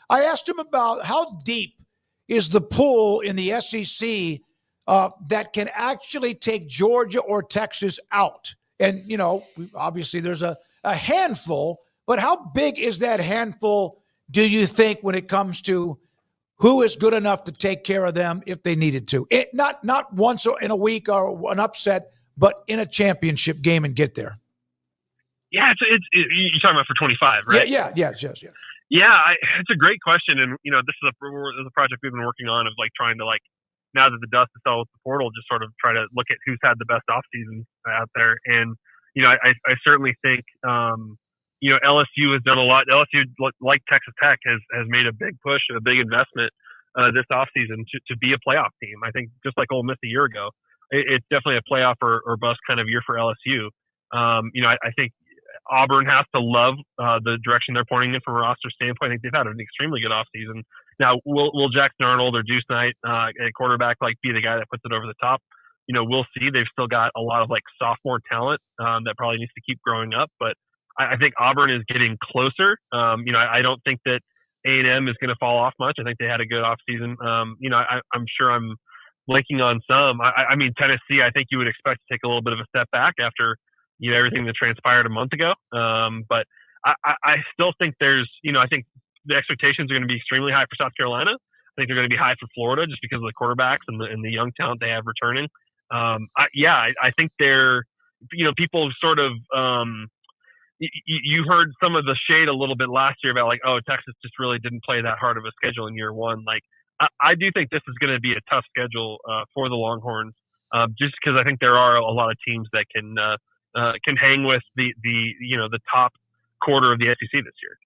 I asked him about how deep is the pool in the SEC that can actually take Georgia or Texas out. And, obviously there's a handful, but how big is that handful, do you think, when it comes to who is good enough to take care of them if they needed to? Not once in a week or an upset, but in a championship game and get there. Yeah, you're talking about for 25, right? Yeah. Yeah, it's a great question, and this is a project we've been working on of trying to now that the dust is settled with the portal, just sort of try to look at who's had the best off season out there. And I certainly think LSU has done a lot. LSU, like Texas Tech, has made a big push and a big investment this offseason to be a playoff team. I think just like Ole Miss a year ago, it's definitely a playoff or bust kind of year for LSU. I think Auburn has to love the direction they're pointing in from a roster standpoint. I think they've had an extremely good offseason. Now, will Jackson Arnold or Deuce Knight at quarterback be the guy that puts it over the top? We'll see. They've still got a lot of sophomore talent that probably needs to keep growing up, but I think Auburn is getting closer. I don't think that A&M is going to fall off much. I think they had a good offseason. I'm sure I'm blanking on some. I mean, Tennessee, I think you would expect to take a little bit of a step back after everything that transpired a month ago. But I still think I think the expectations are going to be extremely high for South Carolina. I think they're going to be high for Florida just because of the quarterbacks and the young talent they have returning. I think they're, people sort of, you heard some of the shade a little bit last year about Texas just really didn't play that hard of a schedule in year one. I do think this is going to be a tough schedule for the Longhorns, just because I think there are a lot of teams that can hang with the top quarter of the SEC this year.